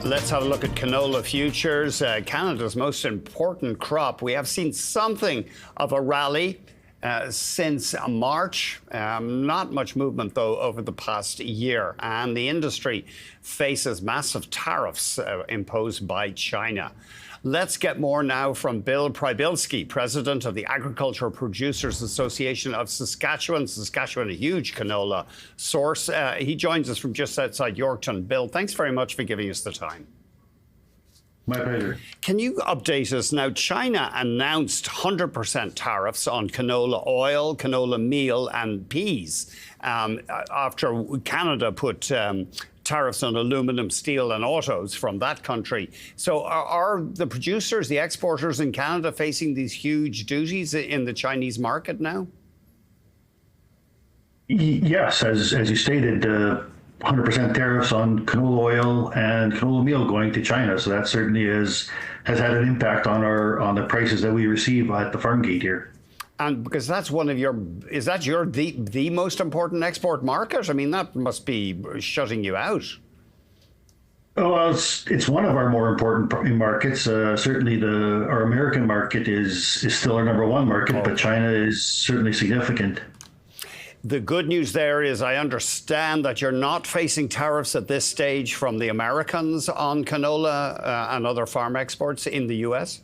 Let's have a look at canola futures, Canada's most important crop. We have seen something of a rally since March. Not much movement, though, over the past year. And the industry faces massive tariffs imposed by China. Let's get more now from Bill Prybylski, president of the Agricultural Producers Association of Saskatchewan. Saskatchewan, a huge canola source. He joins us from just outside Yorkton. Bill, thanks very much for giving us the time. My pleasure. Can you update us now? China announced 100% tariffs on canola oil, canola meal and peas after Canada put tariffs on aluminum, steel and autos from that country. So are the producers, the exporters in Canada facing these huge duties in the Chinese market now? Yes, as you stated, 100% tariffs on canola oil and canola meal going to China. So that certainly has had an impact on the prices that we receive at the farm gate here. And because that's one of is that the most important export market? I mean, that must be shutting you out. Oh, well, it's one of our more important markets. Certainly our American market is still our number one market, but China is certainly significant. The good news there is I understand that you're not facing tariffs at this stage from the Americans on canola and other farm exports in the U.S.?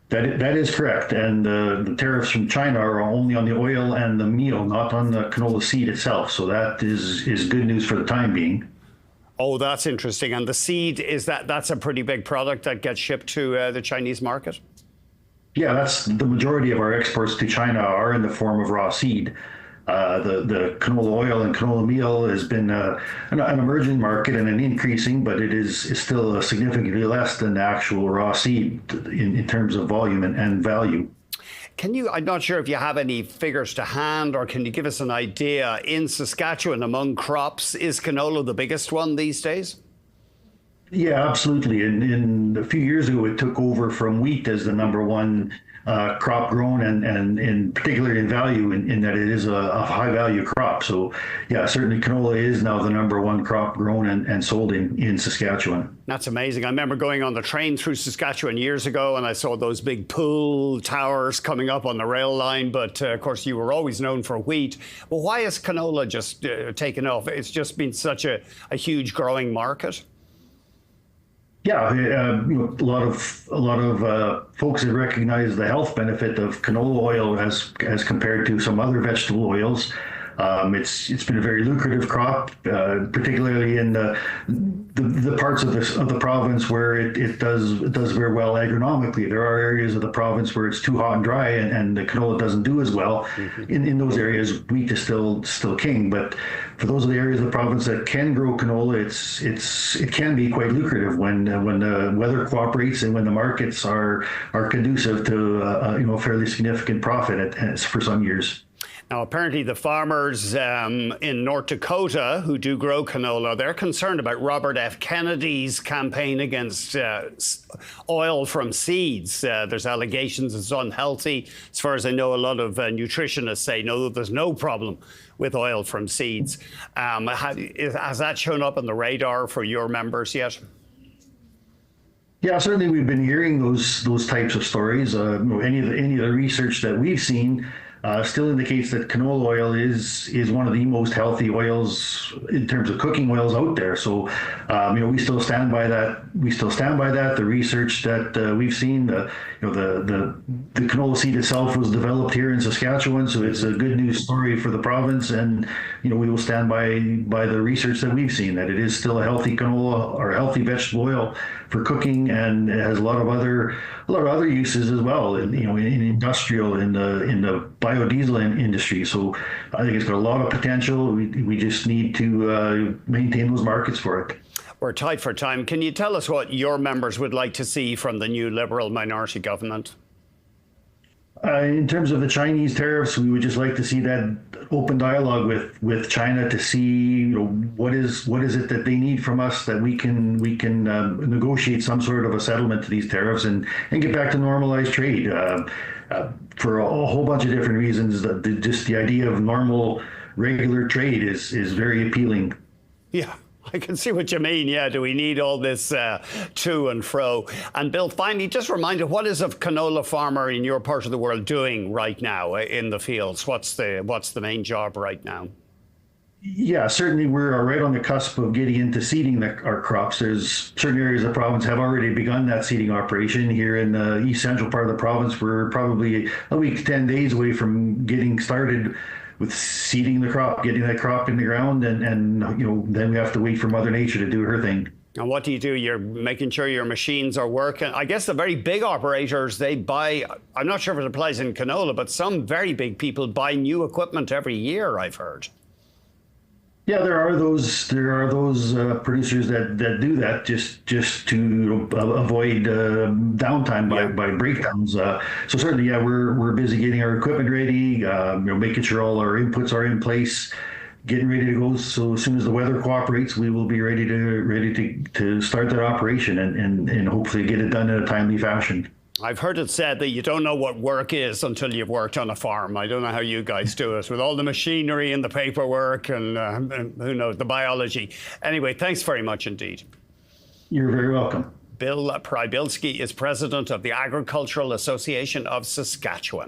That is correct. And the tariffs from China are only on the oil and the meal, not on the canola seed itself. So that is good news for the time being. Oh, that's interesting. And the seed, that's a pretty big product that gets shipped to the Chinese market? Yeah, that's the majority of our exports to China are in the form of raw seed. The canola oil and canola meal has been an emerging market and an increasing, but it is still significantly less than the actual raw seed in terms of volume and value. I'm not sure if you have any figures to hand, or can you give us an idea in Saskatchewan among crops, is canola the biggest one these days? Yeah, absolutely. In a few years ago, it took over from wheat as the number one crop grown, and particularly in value, in that it is a high value crop. So yeah, certainly canola is now the number one crop grown and sold in Saskatchewan. That's amazing. I remember going on the train through Saskatchewan years ago, and I saw those big pull towers coming up on the rail line. But of course, you were always known for wheat. Well, why has canola just taken off? It's just been such a huge growing market. Yeah, a lot of folks have recognized the health benefit of canola oil as compared to some other vegetable oils. It's been a very lucrative crop, particularly in the parts of the province where it does very well agronomically. There are areas of the province where it's too hot and dry, and the canola doesn't do as well. Mm-hmm. In those areas, wheat is still king. But for those of the areas of the province that can grow canola, it can be quite lucrative when the weather cooperates and when the markets are conducive to a fairly significant profit for some years. Now, apparently the farmers in North Dakota who do grow canola, they're concerned about Robert F. Kennedy's campaign against oil from seeds. There's allegations it's unhealthy. As far as I know, a lot of nutritionists say, no, there's no problem with oil from seeds. Has that shown up on the radar for your members yet? Yeah, certainly we've been hearing those types of stories. Any of the research that we've seen still indicates that canola oil is one of the most healthy oils in terms of cooking oils out there. So, we still stand by that. The research that we've seen, the canola seed itself was developed here in Saskatchewan, so it's a good news story for the province. And we will stand by the research that we've seen, that it is still a healthy canola or a healthy vegetable oil for cooking, and it has a lot of other uses as well. In industrial, in the biodiesel industry. So I think it's got a lot of potential. We just need to maintain those markets for it. We're tight for time. Can you tell us what your members would like to see from the new Liberal minority government? In terms of the Chinese tariffs, we would just like to see that open dialogue with China to see what is it that they need from us, that we can negotiate some sort of a settlement to these tariffs and get back to normalized trade. For a whole bunch of different reasons, just the idea of normal, regular trade is very appealing. Yeah. I can see what you mean. Yeah, do we need all this to and fro? And Bill, finally, just remind us, what is a canola farmer in your part of the world doing right now in the fields? What's the main job right now? Yeah, certainly we're right on the cusp of getting into seeding our crops. There's certain areas of the province have already begun that seeding operation. Here in the east central part of the province, we're probably a week to 10 days away from getting started with seeding the crop, getting that crop in the ground, and then we have to wait for Mother Nature to do her thing. And what do? You're making sure your machines are working. I guess the very big operators, they buy, I'm not sure if it applies in canola, but some very big people buy new equipment every year, I've heard. Yeah, there are those producers that do that just to avoid downtime by breakdowns. So certainly, yeah, we're busy getting our equipment ready, making sure all our inputs are in place, getting ready to go. So as soon as the weather cooperates, we will be ready to start that operation and hopefully get it done in a timely fashion. I've heard it said that you don't know what work is until you've worked on a farm. I don't know how you guys do it with all the machinery and the paperwork and who knows, the biology. Anyway, thanks very much indeed. You're very welcome. Bill Prybylski is president of the Agricultural Association of Saskatchewan.